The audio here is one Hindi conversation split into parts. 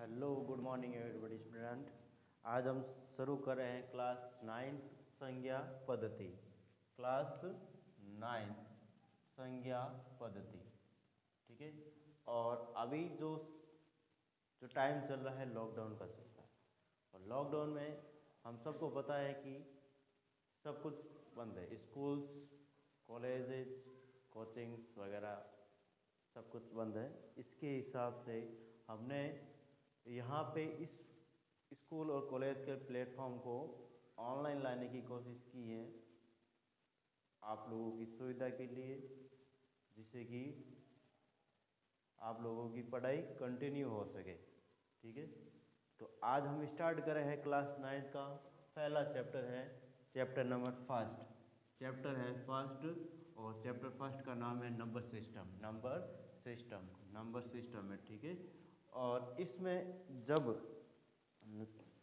Hello good morning everybody student. आज हम शुरू कर रहे हैं क्लास 9 संज्ञा पद्धति। क्लास 9 संज्ञा पद्धति, ठीक है। और अभी जो जो टाइम चल रहा है लॉकडाउन का चल रहा है, और लॉकडाउन में हम सबको पता है कि सब कुछ बंद है। स्कूल्स, कॉलेजेस, कोचिंग्स वगैरह सब कुछ बंद है। इसके हिसाब से हमने यहाँ पे इस स्कूल और कॉलेज के प्लेटफॉर्म को ऑनलाइन लाने की कोशिश की है आप लोगों की सुविधा के लिए, जिससे कि आप लोगों की पढ़ाई कंटिन्यू हो सके, ठीक है। तो आज हम स्टार्ट कर रहे हैं क्लास 9 का पहला चैप्टर है, चैप्टर नंबर फर्स्ट। चैप्टर है फर्स्ट, और चैप्टर फर्स्ट का नाम है नंबर सिस्टम। नंबर सिस्टम है, ठीक है। और इसमें जब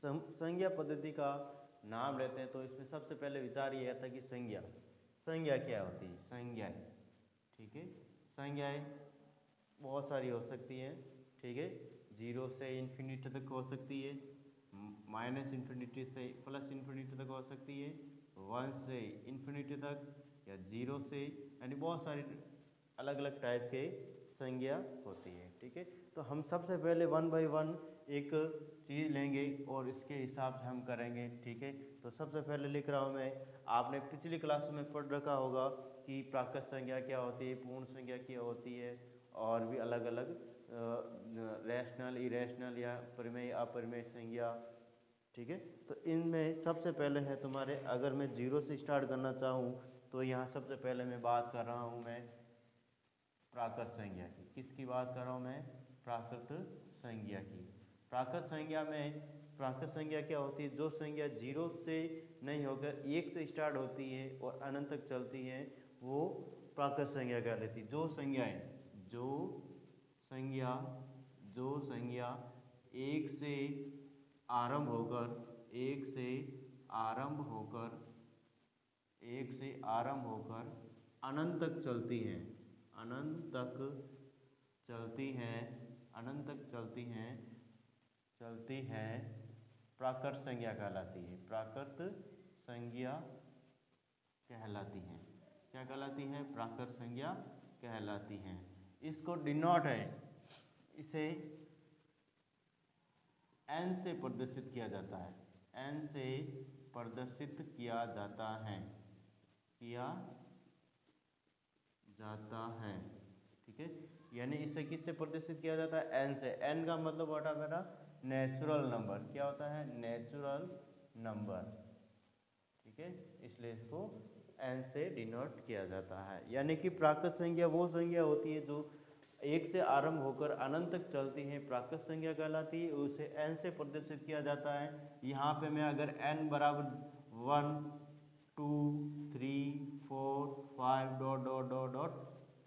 संज्ञा पद्धति का नाम लेते हैं तो इसमें सबसे पहले विचार ये आता है कि संज्ञा क्या होती है। संज्ञाएं, ठीक है। संज्ञाएं बहुत सारी हो सकती हैं, ठीक है। 0 से इन्फिनिटी तक हो सकती है, माइनस इन्फिनिटी से प्लस इन्फिनिटी तक हो सकती है, 1 से इन्फिनिटी तक, या 0 से, यानी बहुत सारी अलग अलग टाइप के संज्ञा होती है, ठीक है। तो हम सबसे पहले 1 बाई 1 एक चीज़ लेंगे और इसके हिसाब से हम करेंगे, ठीक है। तो सबसे पहले लिख रहा हूँ मैं। आपने पिछली क्लास में पढ़ रखा होगा कि प्राकृत संज्ञा क्या होती है, पूर्ण संज्ञा क्या होती है, और भी अलग अलग रैशनल, इरेशनल या परिमेय अपरिमेय संज्ञा, ठीक है। तो इनमें सबसे पहले है तुम्हारे, अगर मैं 0 से स्टार्ट करना चाहूँ तो यहाँ सबसे पहले मैं बात कर रहा हूँ मैं प्राकृत संज्ञा की। किसकी बात कर रहा हूँ मैं? प्राकृत संज्ञा की। प्राकृत संज्ञा में प्राकृत संज्ञा क्या होती है? जो संज्ञा 0 से नहीं होकर 1 से स्टार्ट होती है और अनंत तक चलती है, वो प्राकृत संज्ञा कहलाती है। जो संज्ञा 1 से आरंभ होकर 1 से आरंभ होकर अनंत तक चलती हैं, अनंत तक चलती हैं, प्राकृत संज्ञा कहलाती है। प्राकृत संज्ञा कहलाती हैं। क्या कहलाती हैं? प्राकृत संज्ञा कहलाती हैं। इसको डिनोट है, इसे n से प्रदर्शित किया जाता है। n से प्रदर्शित किया जाता है, ठीक है। यानी इसे किससे प्रदर्शित किया जाता है? n से। n का मतलब होता है मेरा नेचुरल नंबर। क्या होता है? नेचुरल नंबर, ठीक है। इसलिए इसको n से डिनोट किया जाता है। यानी कि प्राकृत संज्ञा वो संज्ञा होती है जो 1 से आरंभ होकर अनंत तक चलती है, प्राकृत संज्ञा कहलाती है। उसे n से प्रदर्शित किया जाता है। यहाँ पे मैं अगर n बराबर 1, 2, 3, 4, 5 डॉट डॉट डॉट डॉट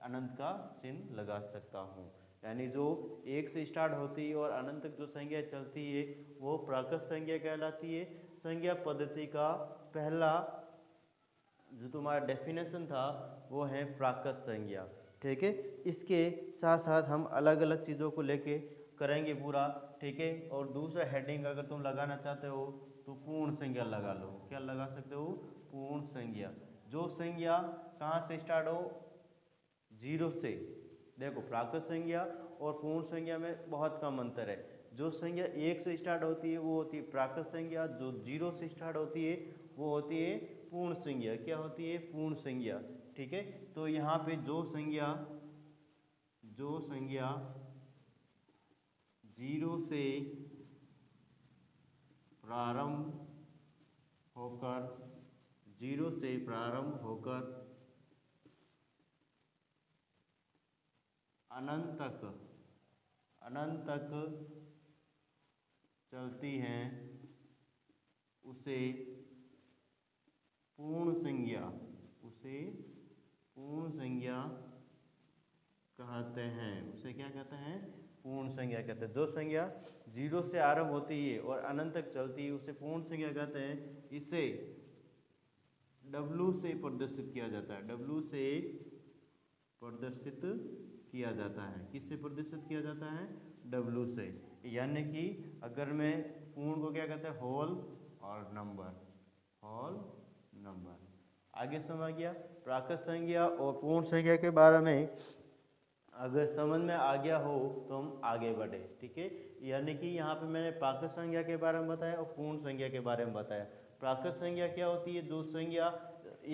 अनंत का चिन्ह लगा सकता हूँ। यानी जो 1 से स्टार्ट होती है और अनंत तक जो संज्ञा चलती है वो प्राकृत संज्ञा कहलाती है। संज्ञा पद्धति का पहला जो तुम्हारा डेफिनेशन था वो है प्राकृत संज्ञा, ठीक है। इसके साथ साथ हम अलग अलग चीज़ों को लेके करेंगे पूरा, ठीक है। और दूसरा हेडिंग अगर तुम लगाना चाहते हो तो पूर्ण संज्ञा लगा लो। क्या लगा सकते हो? पूर्ण संज्ञा। जो संज्ञा कहाँ से स्टार्ट हो? 0 से। देखो, प्राकृत संज्ञा और पूर्ण संज्ञा में बहुत कम अंतर है। जो संज्ञा 1 से स्टार्ट होती है वो होती है प्राकृत संज्ञा, जो 0 से स्टार्ट होती है वो होती है पूर्ण संज्ञा। क्या होती है? पूर्ण संज्ञा, ठीक है। तो यहाँ पे जो संज्ञा 0 से प्रारंभ होकर अनंत तक चलती हैं, उसे पूर्ण संज्ञा कहते हैं। उसे क्या कहते हैं? पूर्ण संज्ञा कहते हैं। जो संज्ञा 0 से आरंभ होती है और अनंत तक चलती है उसे पूर्ण संज्ञा कहते हैं। इसे W से प्रदर्शित किया जाता है। W से प्रदर्शित किया जाता है। किससे प्रदर्शित किया जाता है? W से। यानी कि अगर मैं पूर्ण को क्या कहते हैं? होल और नंबर, होल नंबर। आगे समझ गया। प्राकृत संज्ञा और पूर्ण संज्ञा के बारे में अगर समझ में आ गया हो तो हम आगे बढ़े, ठीक है। यानी कि यहाँ पे मैंने प्राकृत संज्ञा के बारे में बताया और पूर्ण संज्ञा के बारे में बताया। प्राकृत संज्ञा क्या होती है? जो संज्ञा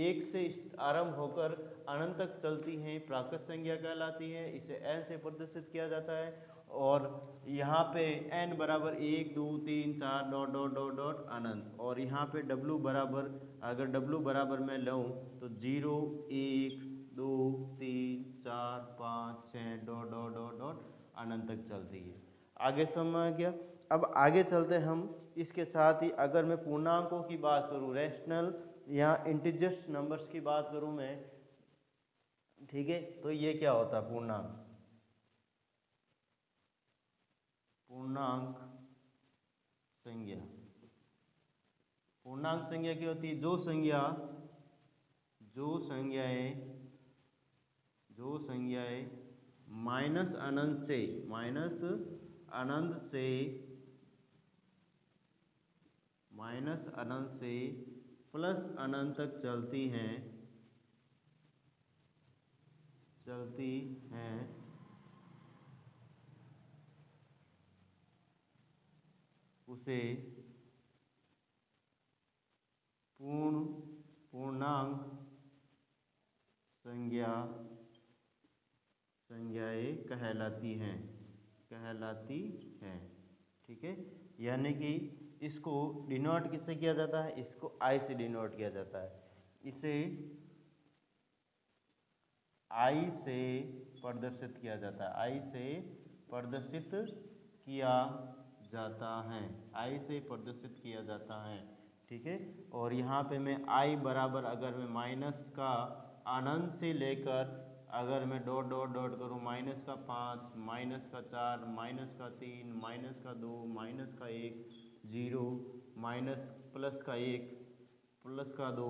एक से आरंभ होकर अनंत तक चलती हैं, प्राकृत संज्ञा कहलाती है। इसे n से प्रदर्शित किया जाता है। और यहाँ पे n बराबर 1 2 3 4 डॉट डॉट डॉट डॉट अनंत। और यहाँ पे w बराबर, अगर w बराबर मैं लूँ तो 0 1 2 3 4 5 6 डॉट डॉट डॉट डॉट अनंत तक चलती है। आगे समझ गया। अब आगे चलते हम। इसके साथ ही अगर मैं पूर्णांकों की बात करूँ, रैशनल या इंटीजर्स नंबर्स की बात करूँ मैं, ठीक है, तो ये क्या होता है? पूर्णांक। पूर्णांक संज्ञा। पूर्णांक संज्ञा क्या होती है? जो संज्ञाएं माइनस अनंत से प्लस अनंत तक चलती हैं उसे पूर्णांक संज्ञाएं कहलाती हैं, ठीक है। यानी कि इसको डिनोट किससे किया जाता है? इसको आई से डिनोट किया जाता है। इसे आई से प्रदर्शित किया जाता है, आई से प्रदर्शित किया जाता है, ठीक है। और यहाँ पे मैं आई बराबर, अगर मैं माइनस का अनंत से लेकर अगर मैं डॉट डॉट डॉट करूँ, माइनस का 5 माइनस का 4 माइनस का 3 माइनस का 2 माइनस का 1 0 माइनस प्लस का 1 प्लस का 2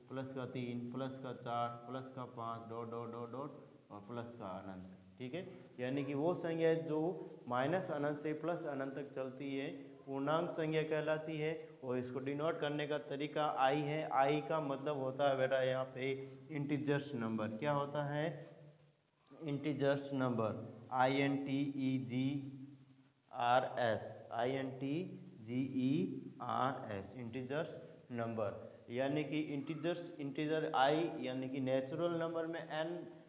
प्लस का 3 प्लस का 4 प्लस का 5 डॉट डॉट डॉट डॉट और प्लस का अनंत, ठीक है। यानी कि वो संज्ञा जो माइनस अनंत से प्लस अनंत तक चलती है पूर्णांक संज्ञा कहलाती है। और इसको डिनोट करने का तरीका आई है। आई का मतलब होता है बेटा यहाँ पे इंटीजर्स नंबर। क्या होता है? Integers number, INTEGERS, integers number. यानी कि इंटीजर आई यानी कि नेचुरल नंबर में n,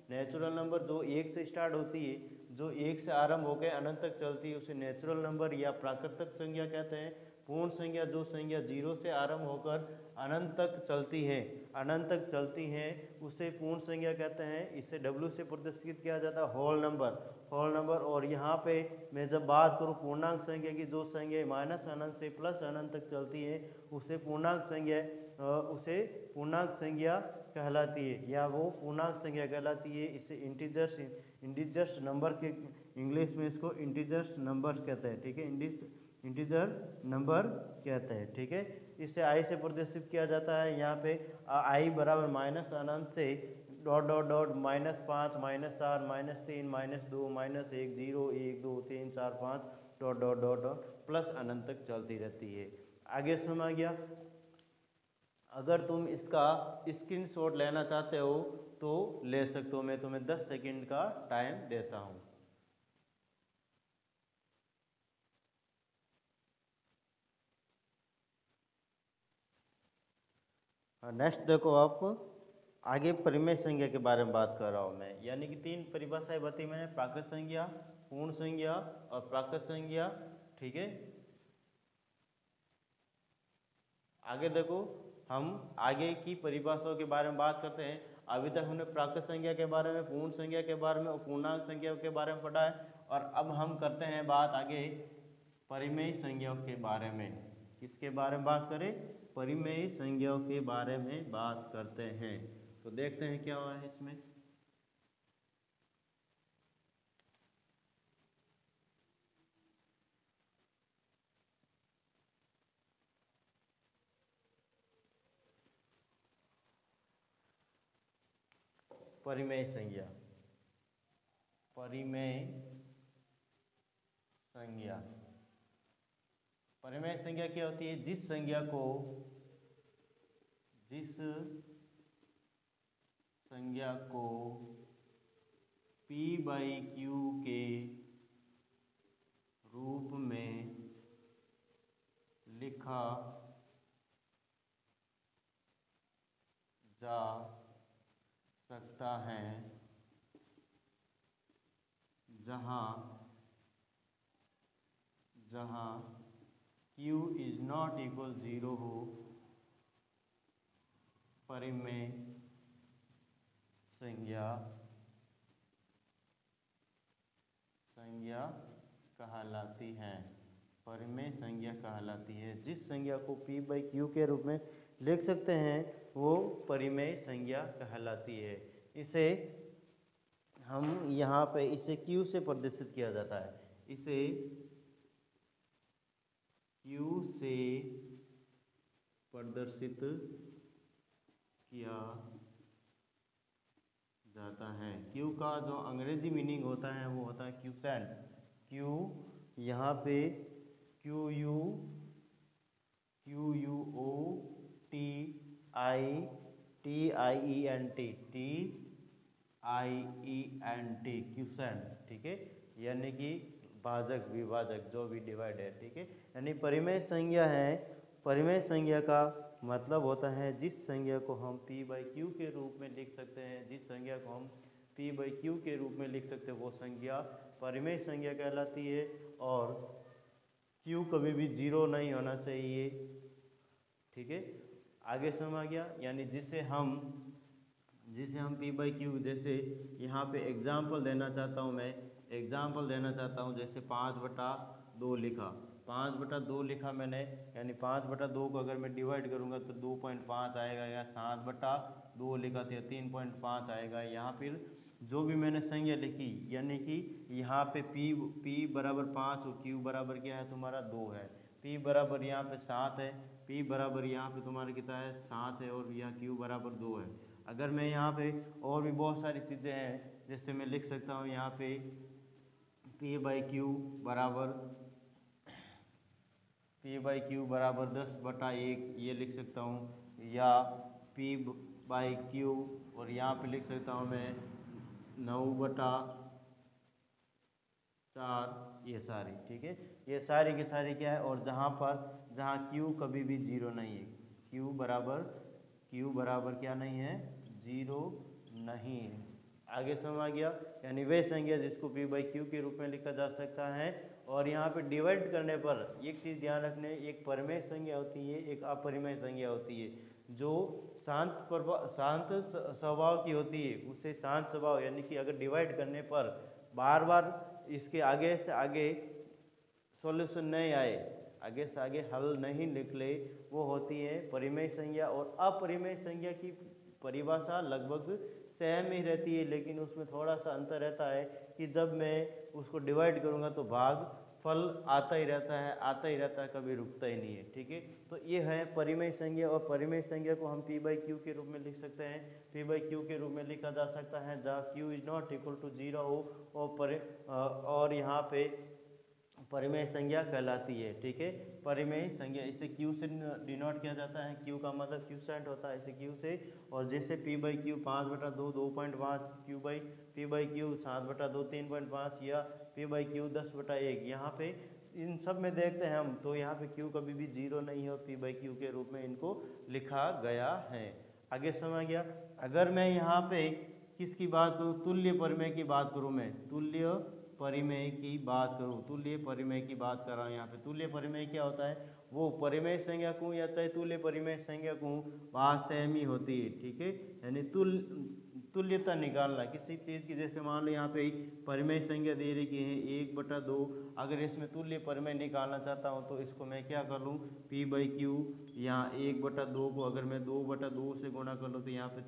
नेचुरल नंबर जो 1 से स्टार्ट होती है, जो 1 से आरंभ होकर अनंत तक चलती है, उसे नेचुरल नंबर या प्राकृतिक संज्ञा कहते हैं। पूर्ण संज्ञा जो संज्ञा 0 से आरंभ होकर अनंत तक चलती है उसे पूर्ण संज्ञा कहते हैं। इसे W से प्रदर्शित किया जाता है, होल नंबर। और यहाँ पे मैं जब बात करूँ पूर्णांक संज्ञा की, जो संज्ञा माइनस अनंत से प्लस अनंत तक चलती है उसे पूर्णांक संज्ञा कहलाती है, या वो पूर्णांक संज्ञा कहलाती है। इसे इंटीजर्स नंबर के इंग्लिश में इसको इंटीजर्स नंबर्स कहते हैं, ठीक है। इंटीजर नंबर कहते हैं, ठीक है। इसे आई से प्रदर्शित किया जाता है। यहाँ पे आई बराबर माइनस अनंत से dot dot dot -5 -4 -3 -2 -1 0 1 2 3 4 5 dot dot dot dot plus अनंत तक चलती रहती है। आगे समझ गया। अगर तुम इसका स्क्रीनशॉट लेना चाहते हो तो ले सकते हो, मैं तुम्हें 10 सेकंड का टाइम देता हूँ। नेक्स्ट देखो, आप आगे परिमेय संज्ञा के बारे में बात कर रहा हूँ मैं। यानी कि 3 परिभाषाएं बताई मैंने, प्राकृत संज्ञा, पूर्ण संज्ञा और प्राकृत संज्ञा, ठीक है। आगे देखो, हम आगे की परिभाषाओं के बारे में बात करते हैं। अभी तक हमने प्राकृत संज्ञा के बारे में, पूर्ण संज्ञा के बारे में और पूर्णांक संज्ञा के बारे में पढ़ा है। और अब हम करते हैं बात आगे परिमेय संज्ञाओं के बारे में। किसके बारे में बात करें? परिमेय संज्ञाओं के बारे में बात करते हैं। तो देखते हैं क्या हुआ है इसमें। परिमेय संज्ञा, परिमेय संज्ञा। परिमेय संज्ञा क्या होती है? जिस संज्ञा को p/q के रूप में लिखा जा सकता है जहाँ q इज नॉट इक्वल 0 हो, परिमेय संज्ञा कहलाती है। परिमेय संज्ञा कहलाती है। जिस संज्ञा को p/q के रूप में लिख सकते हैं वो परिमेय संज्ञा कहलाती है। इसे हम यहाँ पे इसे q से प्रदर्शित किया जाता है। इसे q से प्रदर्शित किया जाता है। q का जो अंग्रेजी मीनिंग होता है वो होता है क्यूसेंट। q यहाँ पे क्यूसेंट, ठीक है, यानी कि भाजक विभाजक जो भी डिवाइड है, ठीक है। यानी परिमेय संज्ञा है। परिमेय संज्ञा का मतलब होता है जिस संज्ञा को हम p/q के रूप में लिख सकते हैं, जिस संज्ञा को हम p/q के रूप में लिख सकते हैं वो संज्ञा परिमेय संज्ञा कहलाती है। और q कभी भी 0 नहीं होना चाहिए, ठीक है। आगे समझ गया? यानी जिसे हम p/q, जैसे यहाँ पे एग्जाम्पल देना चाहता हूँ मैं, जैसे 5/2 लिखा, 5/2 लिखा मैंने, यानी 5/2 को अगर मैं डिवाइड करूँगा तो 2.5 आएगा, या 7/2 लिखा तो 3.5 आएगा। यहाँ फिर जो भी मैंने संज्ञा लिखी, यानी कि यहाँ पे p बराबर 5 और q बराबर क्या है तुम्हारा 2 है, p बराबर यहाँ पे 7 है, p बराबर यहाँ पे तुम्हारा कितना है 7 है, और यहाँ q बराबर 2 है। अगर मैं यहाँ पे और भी बहुत सारी चीज़ें हैं, जैसे मैं लिख सकता हूँ यहाँ पे p/q बराबर 10/1 ये लिख सकता हूँ, या p/q और यहाँ पे लिख सकता हूँ मैं 9/4, ये सारी, ठीक है, ये सारी की सारी क्या है। और जहाँ q कभी भी 0 नहीं है, q बराबर क्या नहीं है, 0 नहीं है। आगे समझ आ गया? यानी वे संज्ञा जिसको p/q के रूप में लिखा जा सकता है। और यहाँ पे डिवाइड करने पर एक चीज़ ध्यान रखने, एक परिमेय संज्ञा होती है, एक अपरिमेय संज्ञा होती है। जो शांत स्वभाव की होती है उससे शांत स्वभाव, यानी कि अगर डिवाइड करने पर बार बार इसके आगे से आगे सॉल्यूशन नहीं आए, आगे से आगे हल नहीं निकले, वो होती है परिमेय संज्ञा। और अपरिमेय संज्ञा की परिभाषा लगभग सेम ही रहती है, लेकिन उसमें थोड़ा सा अंतर रहता है कि जब मैं उसको डिवाइड करूँगा तो फल आता ही रहता है, कभी रुकता ही नहीं है, ठीक है। तो ये है परिमेय संज्ञा। और परिमेय संज्ञा को हम p/q के रूप में लिख सकते हैं, p/q के रूप में लिखा जा सकता है जहाँ q is not equal to 0 हो, और यहाँ पे परिमेय संज्ञा कहलाती है, ठीक है। परिमेय संज्ञा इसे q से डिनोट किया जाता है, q का मतलब क्यूसेंट होता है, इसे q से। और जैसे p/q 5/2 2.5, p/q 7/2 3.5, या p/q 10/1, यहाँ पे इन सब में देखते हैं हम तो यहाँ पे q कभी भी 0 नहीं है और p/q के रूप में इनको लिखा गया है। आगे समझ गया? अगर मैं यहाँ पे किसकी बात करूँ, तुल्य परिमेय की बात करूँ, मैं तुल्य परिमेय की बात कर रहा हूँ। यहाँ पे तुल्य परिमेय क्या होता है, वो परिमेय संज्ञा को या चाहे तुल्य परिमेय संज्ञा को बात सेम ही होती है, ठीक है। यानी तुल्यता निकालना किसी चीज़ की, जैसे मान लो यहाँ पे परिमेय संज्ञा दे रही है 1/2, अगर इसमें तुल्य परिमेय निकालना चाहता हूँ तो इसको मैं क्या कर लूँ, p/q यहाँ 1/2 को अगर मैं 2/2 से गुणा कर लूँ तो यहाँ पे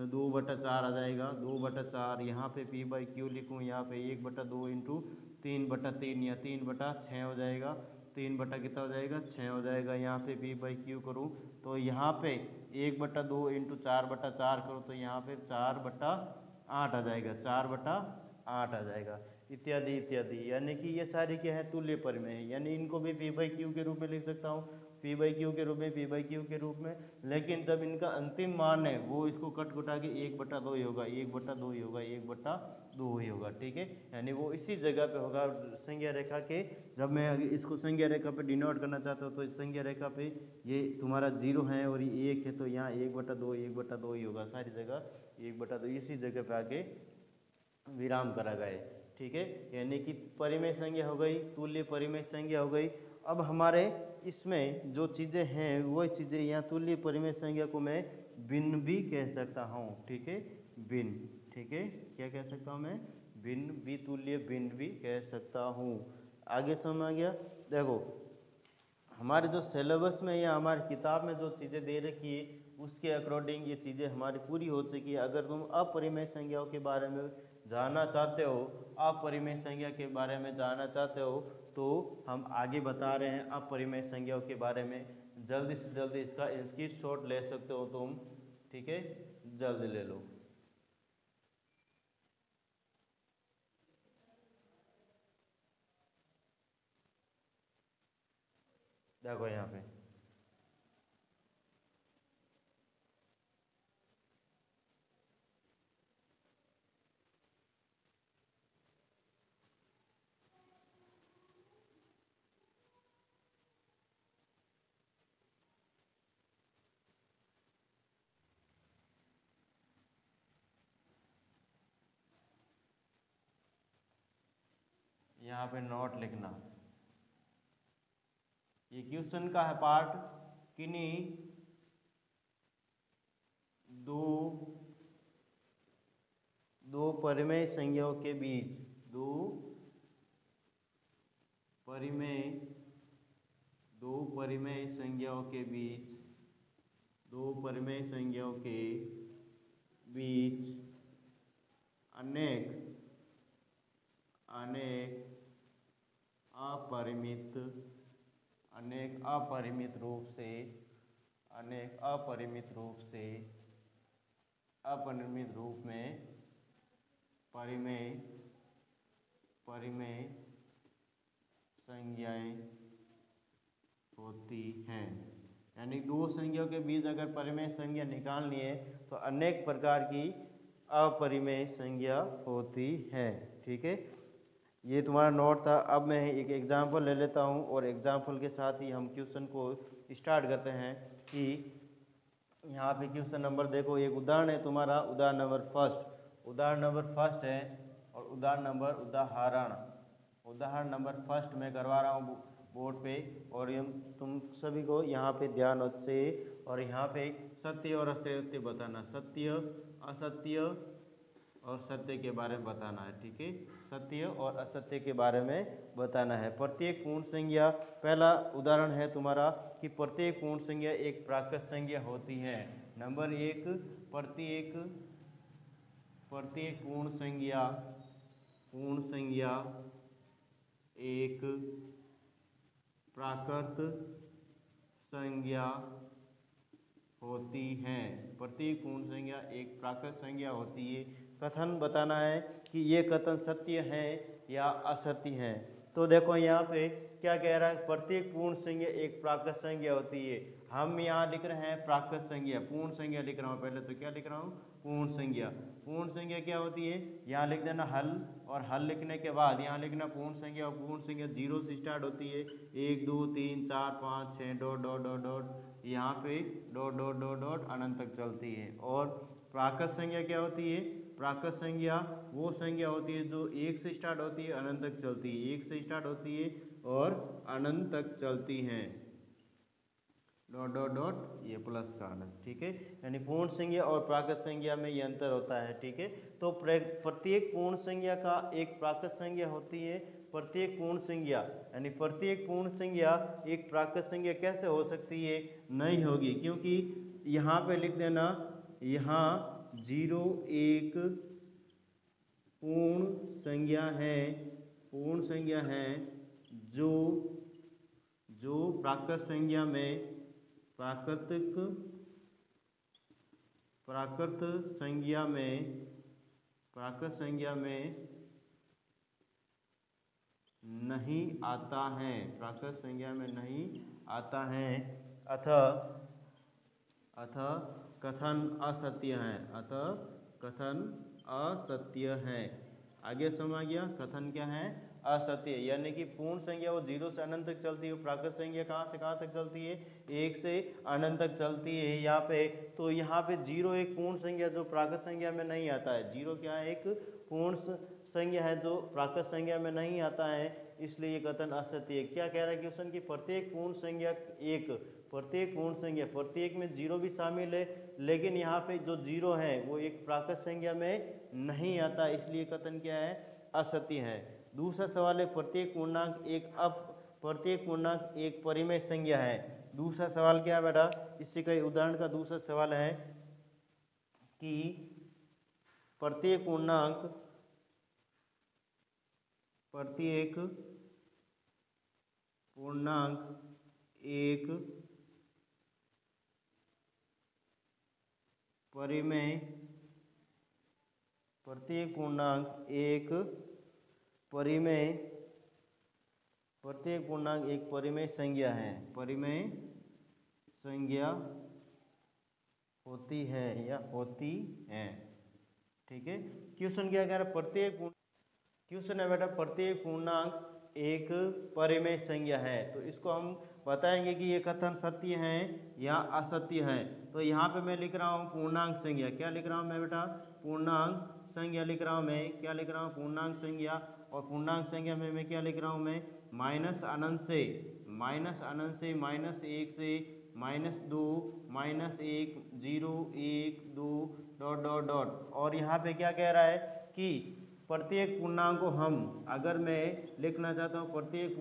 2/4 आ जाएगा, 2/4 यहाँ पे p/q लिखूँ, यहाँ पे 1/2 इंटू 3/3 या 3/6 हो जाएगा, 3/कितना हो जाएगा 6 हो जाएगा। यहाँ पे p/q करूँ तो यहाँ पे 1/2 इंटू 4/4 करूँ तो यहाँ पे 4/8 आ जाएगा, 4/8 8 आ जाएगा, इत्यादि इत्यादि। यानी कि ये सारी क्या है, तुल्य परिमेय है। यानी इनको भी पी बाई क्यू के रूप में लिख सकता हूँ, पी बाई क्यू के रूप में, पी बाई क्यू के रूप में। लेकिन जब इनका अंतिम मान है वो इसको कट घुटा के 1/2 ही होगा, 1/2 ही होगा, 1/2 ही होगा, ठीक है। यानी वो इसी जगह पे होगा संज्ञा रेखा के। जब मैं इसको संज्ञा रेखा पे डिनोट करना चाहता हूँ तो इस संज्ञा रेखा पे ये तुम्हारा 0 है और ये 1 है, तो यहाँ 1/2 1/2 ही होगा, सारी जगह 1/2 इसी जगह पे आके विराम करा गए, ठीक है। यानी कि परिमेय संज्ञा हो गई, तुल्य परिमेय संज्ञा हो गई। अब हमारे इसमें जो चीज़ें हैं वो चीज़ें, यहाँ तुल्य परिमेय संज्ञा को मैं भिन्न भी कह सकता हूँ, ठीक है, भिन्न, ठीक है। क्या कह सकता हूँ मैं, भिन्न भी, तुल्य भिन्न भी कह सकता हूँ। आगे समझ आ गया। देखो हमारे जो सिलेबस में या हमारी किताब में जो चीज़ें दे रखी है उसके अकॉर्डिंग ये चीज़ें हमारी पूरी हो चुकी है। अगर तुम अपरिमेय संज्ञाओं के बारे में जानना चाहते हो, अपरिमेय संज्ञा के बारे में जानना चाहते हो, तो हम आगे बता रहे हैं अपरिमेय संज्ञाओं के बारे में। जल्दी से जल्दी इसका स्क्रीनशॉट ले सकते हो तुम, ठीक है, जल्दी ले लो। देखो यहाँ पे नोट लिखना, ये क्वेश्चन का है पार्ट, किन्हीं दो परिमेय संज्ञाओं के बीच, दो परिमेय संज्ञाओं के बीच, दो परिमेय संज्ञाओं के बीच अनेक अपरिमित रूप में परिमेय संज्ञाएं होती हैं। यानी दो संज्ञाओं के बीच अगर परिमेय संज्ञा निकालनी है तो अनेक प्रकार की अपरिमेय संज्ञा होती है, ठीक है। ये तुम्हारा नोट था। अब मैं एक एग्जाम्पल ले लेता हूँ और एग्जाम्पल के साथ ही हम क्वेश्चन को स्टार्ट करते हैं। कि यहाँ पे क्वेश्चन नंबर देखो, एक उदाहरण है तुम्हारा, उदाहरण नंबर फर्स्ट है। और उदाहरण नंबर फर्स्ट मैं करवा रहा हूँ बोर्ड पे, और तुम सभी को यहाँ पे ध्यान से, और यहाँ पे सत्य और असत्य बताना, सत्य असत्य और सत्य के बारे में बताना है, ठीक है। सत्य और असत्य के बारे में बताना है। प्रत्येक पूर्ण संज्ञा, पहला उदाहरण है तुम्हारा कि प्रत्येक पूर्ण संज्ञा एक प्राकृत संज्ञा होती है। नंबर 1, प्रत्येक पूर्ण संज्ञा एक प्राकृत संज्ञा होती है। प्रत्येक पूर्ण संज्ञा एक प्राकृत संज्ञा होती है। कथन बताना है कि ये कथन सत्य है या असत्य है। तो देखो यहाँ पे क्या कह रहा है, प्रत्येक पूर्ण संज्ञा एक प्राकृत संज्ञा होती है। हम यहाँ लिख रहे हैं प्राकृत संज्ञा, पूर्ण संज्ञा लिख रहा हूँ। पहले तो क्या लिख रहा हूँ, पूर्ण संज्ञा। पूर्ण संज्ञा क्या होती है, यहाँ लिख देना हल, और हल लिखने के बाद यहाँ लिखना पूर्ण संज्ञा। और पूर्ण संज्ञा 0 से स्टार्ट होती है, 1 2 3 4 5 6 डॉट डॉट डॉट डॉट, यहाँ पे डॉट डॉट डॉट डॉट अनंत तक चलती है। और प्राकृत संज्ञा क्या होती है, प्राकृत संज्ञा वो संज्ञा होती है जो 1 से स्टार्ट होती है, अनंत तक चलती है। 1 से स्टार्ट होती है और अनंत तक चलती हैं, डॉट डॉट डॉट, ये प्लस का अनंत, ठीक है। यानी पूर्ण संज्ञा और प्राकृत संज्ञा में ये अंतर होता है, ठीक है। तो प्रत्येक पूर्ण संज्ञा का एक प्राकृत संज्ञा होती है। प्रत्येक पूर्ण संज्ञा यानी प्रत्येक पूर्ण संज्ञा एक प्राकृत संज्ञा कैसे हो सकती है, नहीं होगी, क्योंकि यहाँ पे लिख देना, यहाँ 0 1 पूर्ण संज्ञा है जो प्राकृत संज्ञा में प्राकृत संज्ञा में नहीं आता है, प्राकृत संज्ञा में नहीं आता है, अतः कथन असत्य है, अतः कथन असत्य है। आगे समझ गया, कथन क्या है, असत्य, यानी कि पूर्ण संज्ञा वो 0 से अनंत तक चलती है, प्राकृत संज्ञा कहाँ से कहाँ तक चलती है, 1 से अनंत तक चलती है यहाँ पे। तो यहाँ पे 0 एक पूर्ण संज्ञा जो प्राकृत संज्ञा में नहीं आता है, 0 क्या है, एक पूर्ण संज्ञा है जो प्राकृत संज्ञा में नहीं आता है, इसलिए ये कथन असत्य है। क्या कह रहा है क्वेश्चन की प्रत्येक पूर्ण संज्ञा एक, प्रत्येक पूर्ण संज्ञा, प्रत्येक में 0 भी शामिल है, लेकिन यहाँ पे जो 0 है वो एक प्राकृत संज्ञा में नहीं आता, इसलिए कथन क्या है, असत्य है। दूसरा सवाल है प्रत्येक पूर्णांक एक परिमेय संज्ञा है। दूसरा सवाल क्या है बेटा, इससे कई उदाहरण का दूसरा सवाल है कि प्रत्येक पूर्णांक एक परिमेय, प्रत्येक पूर्णांक एक परिमेय संज्ञा है, परिमेय संज्ञा होती है या होती है। ठीक है, क्वेश्चन क्या कह रहा है, क्वेश्चन है बेटा प्रत्येक पूर्णांक एक परिमेय संज्ञा है, तो इसको हम बताएंगे कि ये कथन सत्य है या असत्य है। तो यहाँ पे मैं लिख रहा हूँ पूर्णांक संज्ञा, क्या लिख रहा हूँ मैं बेटा, पूर्णांक संज्ञा लिख रहा हूँ मैं, क्या लिख रहा हूँ, पूर्णांक संज्ञा। और पूर्णांक संज्ञा में मैं क्या लिख रहा हूँ मैं, माइनस अनंत से -1 से -2 -1 0 1 2 डॉट डॉट डॉट। और यहाँ पे क्या कह रहा है कि प्रत्येक पूर्णांक को हम, अगर मैं लिखना चाहता हूँ प्रत्येक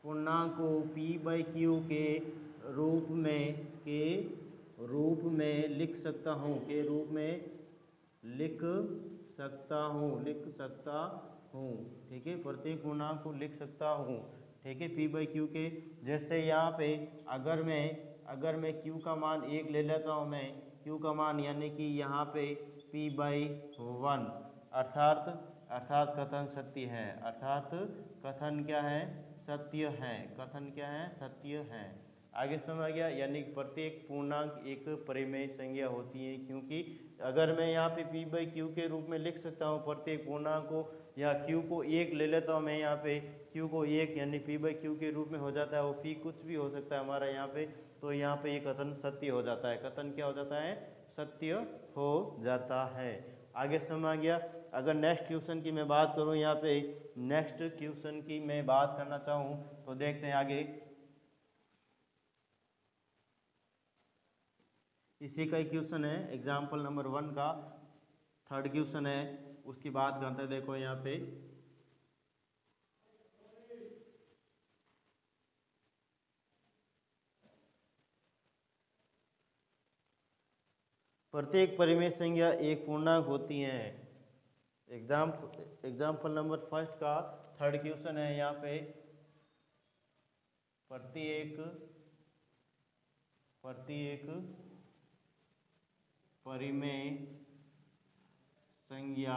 पूर्णांक को p/q के रूप में लिख सकता हूँ, ठीक है, प्रत्येक पूर्णांक को लिख सकता हूँ, ठीक है, p/q के। जैसे यहाँ पे अगर मैं q का मान 1 ले लेता हूँ, मैं q का मान यानी कि यहाँ पे p/1, अर्थात कथन सत्य है, अर्थात कथन क्या है, सत्य है, कथन क्या है, सत्य है। आगे समझ गया, यानी प्रत्येक पूर्णांक एक परिमेय संज्ञा होती है, क्योंकि अगर मैं यहाँ पे p/q के रूप में लिख सकता हूँ प्रत्येक पूर्णांक को, या q को 1 ले लेता हूँ मैं, यहाँ पे q को 1 यानी p/q के रूप में हो जाता है, वो p कुछ भी हो सकता है हमारा यहाँ पे, तो यहाँ पे ये कथन सत्य हो जाता है, कथन क्या हो जाता है, सत्य हो जाता है। आगे समझ गया। अगर नेक्स्ट क्वेश्चन की मैं बात करूँ, यहाँ पे नेक्स्ट क्वेश्चन की मैं बात करना चाहूँ तो देखते हैं आगे, इसी का ही क्वेश्चन है, एग्जाम्पल नंबर 1 का थर्ड क्वेश्चन है, उसकी बात करते हैं। देखो यहाँ पे प्रत्येक परिमेय संज्ञा एक पूर्णांक होती है। एग्जाम्पल नंबर 1 का थर्ड क्वेश्चन है, यहाँ पे प्रत्येक परिमेय संज्ञा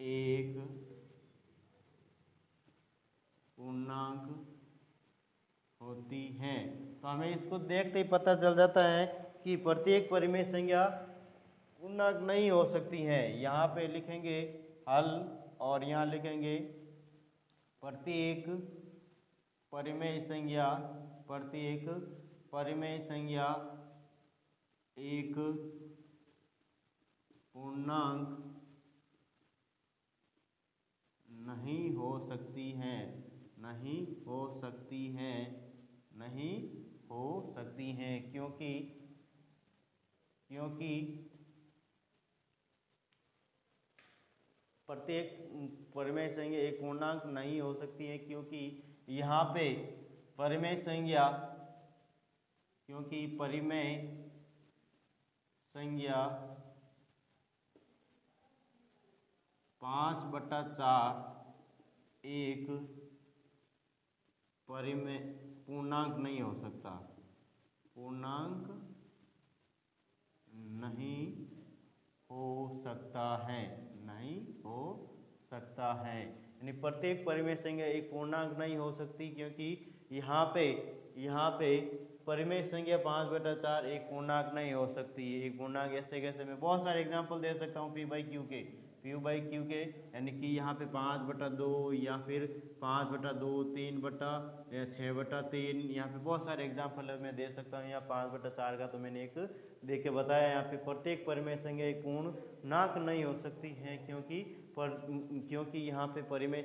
एक पूर्णांक होती है। तो हमें इसको देखते ही पता चल जाता है कि प्रत्येक परिमेय संज्ञा पूर्णांक नहीं हो सकती है। यहाँ पे लिखेंगे हल और यहाँ लिखेंगे प्रत्येक परिमेय संज्ञा एक पूर्णांक नहीं हो सकती है, क्योंकि प्रत्येक परिमेय संज्ञा एक पूर्णांक नहीं हो सकती है, क्योंकि यहाँ पे परिमेय संज्ञा 5/4 एक परिमेय पूर्णांक नहीं हो सकता, नहीं नहीं हो सकता है। यानी प्रत्येक परिमेय संख्या एक पूर्णांक नहीं हो सकती, क्योंकि यहाँ पे परिमेय संख्या 5/4 एक पूर्णांक नहीं हो सकती है। एक पूर्णांक ऐसे कैसे, मैं बहुत सारे एग्जांपल दे सकता हूँ P/Q के, यानी कि यहाँ पे 5/2 या फिर 5/2, 3/6/3, यहाँ पे बहुत सारे एग्जाम्पल मैं दे सकता हूँ। यहाँ 5/4 का तो मैंने एक देख के बताया। यहाँ पे प्रत्येक परिमेय संख्या एक पूर्णांक नहीं हो सकती है, क्योंकि यहाँ पे परिमेय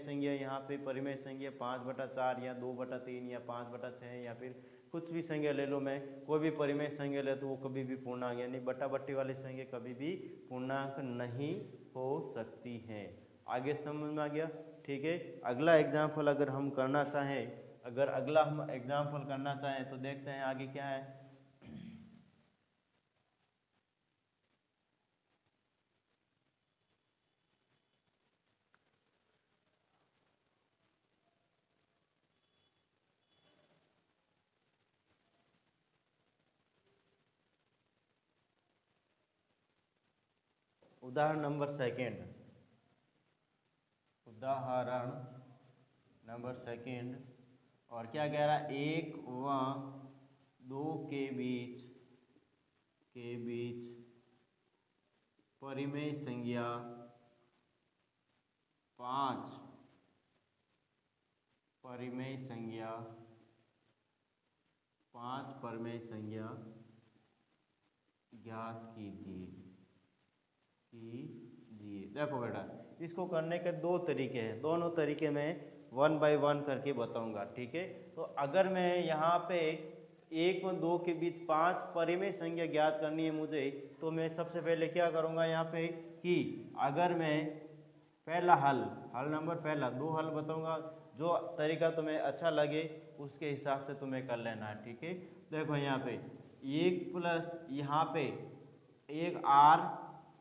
संख्या 5/4 या 2/3 या 5/6 या फिर कुछ भी संख्या ले लो, मैं कोई भी परिमेय संख्या ले तो वो कभी भी पूर्णांक यानी बट्टा बट्टी वाली संख्या कभी भी पूर्णांक नहीं हो सकती है। आगे समझ में आ गया? ठीक है। अगला एग्जाम्पल अगर हम करना चाहें तो देखते हैं आगे क्या है। उदाहरण नंबर सेकेंड, और क्या कह रहा है, 1 व 2 के बीच परिमेय संख्या 5 परिमेय संख्या ज्ञात कीजिए। देखो बेटा, इसको करने के दो तरीके हैं, दोनों तरीके मैं 1 बाय 1 करके बताऊंगा। ठीक है। तो अगर मैं यहाँ पे 1 व 2 के बीच 5 परिमेय संख्या ज्ञात करनी है मुझे, तो मैं सबसे पहले क्या करूँगा यहाँ पे कि अगर मैं पहला हल नंबर पहला 2 हल बताऊंगा, जो तरीका तुम्हें अच्छा लगे उसके हिसाब से तुम्हें कर लेना है। ठीक है। देखो यहाँ पे 1 प्लस यहाँ पे 1 r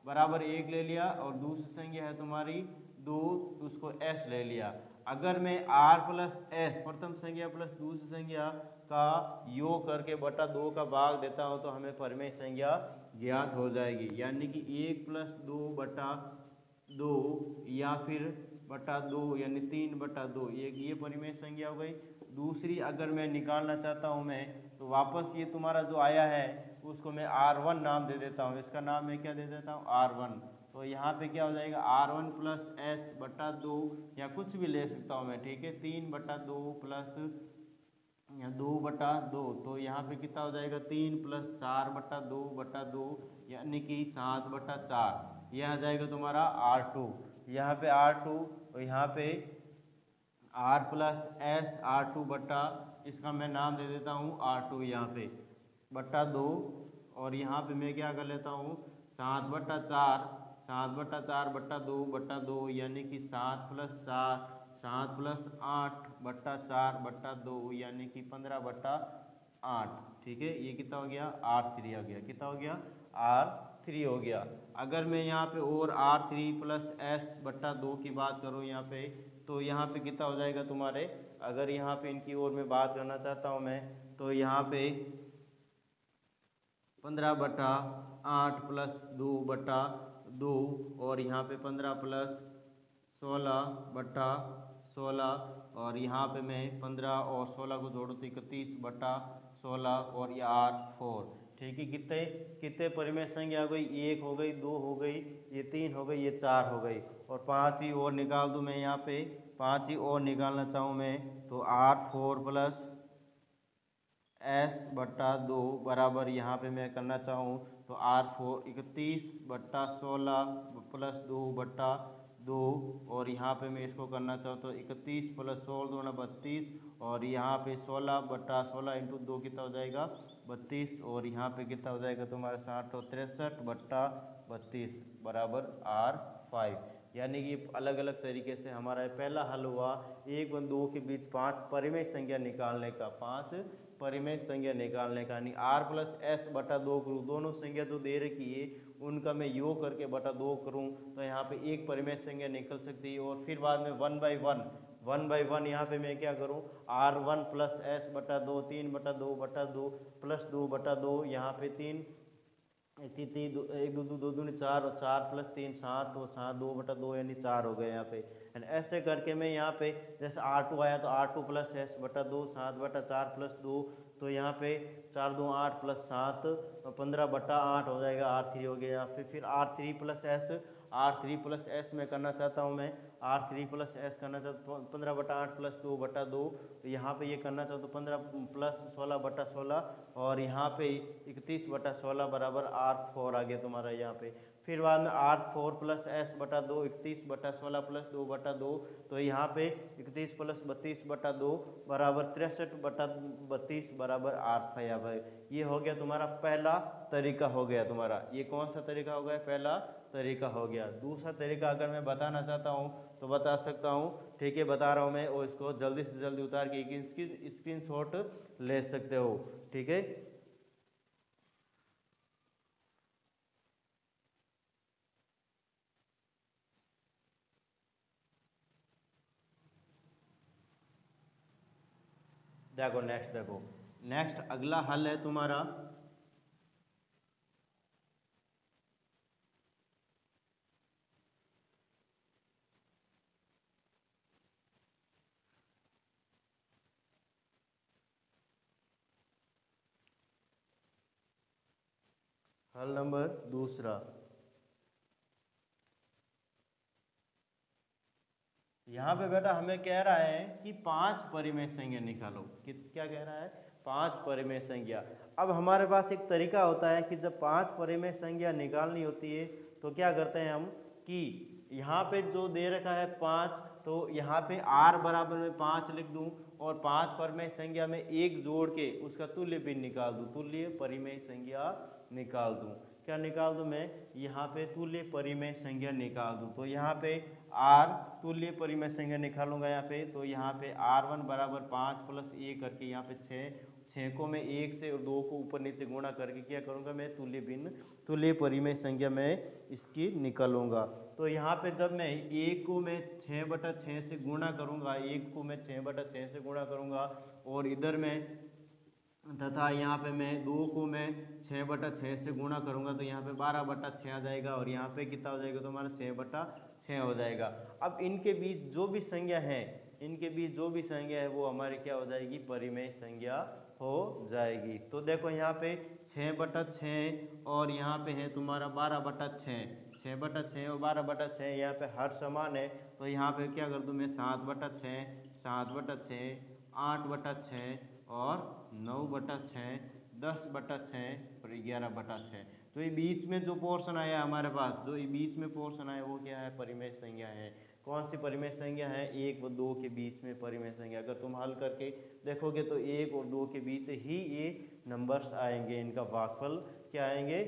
बराबर 1 ले लिया, और दूसरी संख्या है तुम्हारी 2, उसको s ले लिया। अगर मैं r प्लस s प्रथम संख्या प्लस दूसरी संख्या का योग करके बटा 2 का भाग देता हूँ तो हमें परिमेय संख्या ज्ञात हो जाएगी। यानी कि 1 प्लस 2 बटा 2 या फिर बटा 2 यानी 3/2, ये परिमेय संख्या हो गई। दूसरी अगर मैं निकालना चाहता हूँ मैं, तो वापस ये तुम्हारा जो आया है उसको मैं r1 नाम दे देता हूँ। इसका नाम मैं क्या दे देता हूँ, r1। तो यहाँ पे क्या हो जाएगा, r1 प्लस s बटा 2, या कुछ भी ले सकता हूँ मैं। ठीक है। 3/2 प्लस 2/2, तो यहाँ पे कितना हो जाएगा, 3 प्लस 4/2/2 यानी कि 7/4। यह आ जाएगा तुम्हारा r2। यहाँ पे r2, तो यहाँ पे r प्लस s r2 बटा, इसका मैं नाम दे देता हूँ r2 यहाँ पे बटा 2, और यहाँ पे मैं क्या कर लेता हूँ 7/4/2/2 यानी कि 7 प्लस 8/4/2 यानी कि 15/8। ठीक है। ये कितना हो गया, r3 हो गया। कितना हो गया, r3 हो गया। अगर मैं यहाँ पे और r3 प्लस s बटा 2 की बात करूँ यहाँ पे, तो यहाँ पे कितना हो जाएगा तुम्हारे, अगर यहाँ पे इनकी ओर मैं बात करना चाहता हूँ मैं, तो यहाँ पे 15/8 प्लस 2/2, और यहाँ पे 15 प्लस 16/16, और यहाँ पे मैं 15 और 16 को जोड़ूँ तो 31/16, और ये 4। ठीक है। कितने परिमेय संख्या हो गई, 1 हो गई, 2 हो गई, ये 3 हो गई, ये 4 हो गई, और 5 ही और निकाल दूँ मैं यहाँ पे, 5 ही और निकालना चाहूँ मैं, तो 4 प्लस s/2 बराबर यहाँ पे मैं करना चाहूँ तो r4 31/16 प्लस 2/2, और यहाँ पे मैं इसको करना चाहूँ तो 31 प्लस 16 × 32, और यहाँ पे 16/16 इंटू 2 कितना हो जाएगा 32, और यहाँ पे कितना हो जाएगा तुम्हारा 63/32 बराबर r5। यानी कि अलग अलग तरीके से हमारा पहला हल हुआ 1 व 2 के बीच 5 परिमेय संख्या निकालने का, यानी r प्लस s बटा 2 करूँ, दोनों संख्या जो दे रखी है उनका मैं योग करके बटा 2 करूँ तो यहाँ पे एक परिमेय संख्या निकल सकती है। और फिर बाद में 1 बाई 1 यहाँ पे मैं क्या करूँ, r1 प्लस s बटा 2 3/2 बटा 2 प्लस 2/2, यहाँ पे 3 एक दो दो दो दूनी चार, और 4+3 7, तो 7 2/2 यानी 4 हो गए यहाँ पे। एंड ऐसे करके मैं यहाँ पे जैसे R2 आया तो R2+S/2 7/4+2, तो यहाँ पे 4 2 8+7 15/8 हो जाएगा, R3 हो गया यहाँ पे। फिर R3+S में करना चाहता हूँ मैं, R3+S करना चाहता हूँ 15/8+2/2, तो यहाँ पे ये करना चाहता हूँ 15+16/16, और यहाँ पे 31/16 बराबर R4 आ गया तुम्हारा यहाँ पे। फिर बाद में R4+S/2 31/16+2/2, तो यहाँ पे 31+32/2 बराबर 63/32 बराबर R5 आ भाई। ये हो गया तुम्हारा पहला तरीका हो गया तुम्हारा। ये कौन सा तरीका हो गया? पहला तरीका हो गया। दूसरा तरीका अगर मैं बताना चाहता हूँ तो बता सकता हूँ, ठीक है, बता रहा हूँ मैं, और इसको जल्दी से जल्दी उतार के एक स्क्रीनशॉट ले सकते हो, ठीक है। देखो नेक्स्ट अगला हल है तुम्हारा, हल नंबर दूसरा। यहाँ पे बेटा हमें कह रहा है कि 5 परिमेय संख्या निकालो। कि क्या कह रहा है? 5 परिमेय संख्या। अब हमारे पास एक तरीका होता है कि जब 5 परिमेय संख्या निकालनी होती है तो क्या करते हैं हम कि यहाँ पे जो दे रखा है 5, तो यहाँ पे R बराबर में 5 लिख दूँ, और 5 परिमेय संख्या में 1 जोड़ के उसका तुल्य भिन्न निकाल दूँ, तुल्य परिमेय संख्या निकाल दूँ। क्या निकाल दूँ मैं? यहाँ पे तुल्य परिमेय संख्या निकाल दूँ। तो यहाँ पे R तुल्य परिमेय संख्या निकालूंगा यहाँ पे, तो यहाँ पे R1 बराबर 5 + 1 करके यहाँ पे 6 को मैं 1 से और 2 को ऊपर नीचे गुणा करके क्या करूँगा मैं? तुल्य परिमेय संख्या में इसकी निकालूंगा। तो यहाँ पे जब मैं 1 को मैं 6/6 से गुणा करूँगा, 1 को मैं 6/6 से गुणा करूँगा, और इधर में तथा यहाँ पे मैं 2 को मैं 6/6 से गुणा करूँगा, तो यहाँ पे 12/6 आ जाएगा, और यहाँ पे कितना हो जाएगा तो हमारा 6/6 हो जाएगा। अब इनके बीच जो भी संख्या है, इनके बीच जो भी संख्या है वो हमारी क्या हो जाएगी? परिमेय संख्या हो जाएगी। तो देखो यहाँ पे 6/6 और यहाँ पे है तुम्हारा 12/6, 6/6 और 12/6 यहाँ पे हर समान है, तो यहाँ पे क्या कर दूँ मैं? 7/6, 7/6, 8/6 और 9/6, 10/6 और 11/6। तो ये बीच में जो पोर्शन आया हमारे पास, जो ये बीच में पोर्शन आया वो क्या है? परिमेय संख्या है। कौन सी परिमेय संख्या है? 1 व 2 के बीच में परिमेय संख्या। अगर तुम हल करके देखोगे तो 1 और 2 के बीच ही ये नंबर्स आएंगे, इनका भागफल क्या आएंगे?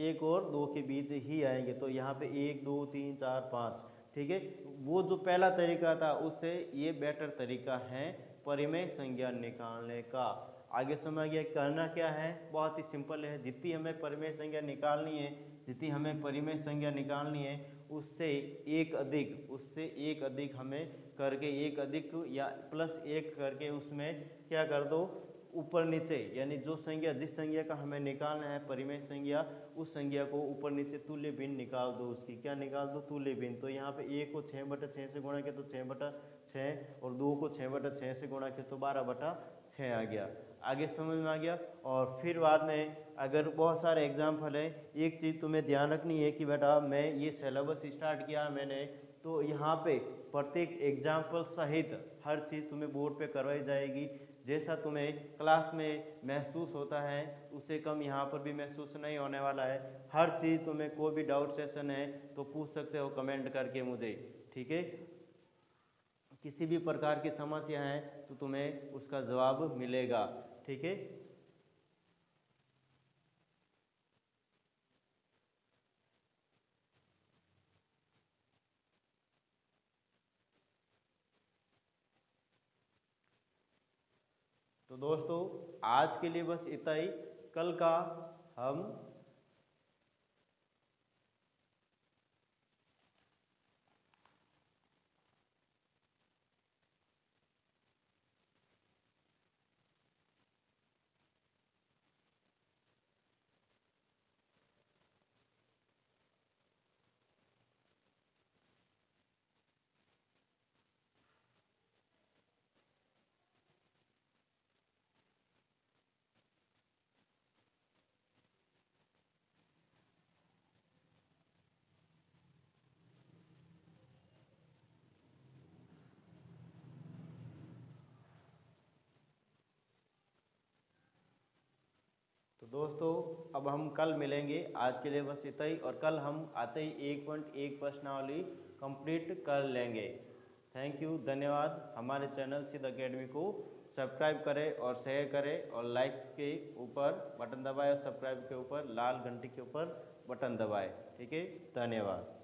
1 और 2 के बीच ही आएंगे। तो यहाँ पे 1 2 3 4 5, ठीक है। वो जो पहला तरीका था उससे ये बेटर तरीका है परिमेय संख्या निकालने का। आगे समझ गया करना क्या है? बहुत ही सिंपल है। जितनी हमें परिमेय संख्या निकालनी है, जितनी हमें परिमेय संख्या निकालनी है, उससे एक अधिक हमें करके, एक अधिक या +1 करके उसमें क्या कर दो? ऊपर नीचे, यानी जो संख्या, जिस संख्या का हमें निकालना है परिमेय संख्या, उस संख्या को ऊपर नीचे तुल्य भिन्न निकाल दो उसकी। क्या निकाल दो? तुल्य भिन्न। तो यहाँ पे 1 को 6/6 से गुणा किया तो 6/6, और 2 को 6/6 से गुणा किया तो 12/6 आ गया। आगे समझ में आ गया। और फिर बाद में अगर बहुत सारे एग्जाम्पल है, एक चीज़ तुम्हें ध्यान रखनी है कि बेटा मैं ये सिलेबस स्टार्ट किया मैंने, तो यहाँ पे प्रत्येक एग्जाम्पल सहित हर चीज़ तुम्हें बोर्ड पे करवाई जाएगी। जैसा तुम्हें क्लास में महसूस होता है उससे कम यहाँ पर भी महसूस नहीं होने वाला है। हर चीज़ तुम्हें कोई भी डाउट सेशन है तो पूछ सकते हो कमेंट करके मुझे, ठीक है। किसी भी प्रकार की समस्या है तो तुम्हें उसका जवाब मिलेगा, ठीक है। तो दोस्तों आज के लिए बस इतना ही। कल का हम दोस्तों अब हम कल मिलेंगे, आज के लिए बस इतना ही, और कल हम आते ही 1.1 प्रश्नावली कंप्लीट कर लेंगे। थैंक यू, धन्यवाद। हमारे चैनल सिद्ध अकेडमी को सब्सक्राइब करें और शेयर करें और लाइक्स के ऊपर बटन दबाएं और सब्सक्राइब के ऊपर लाल घंटी के ऊपर बटन दबाएं। ठीक है, धन्यवाद।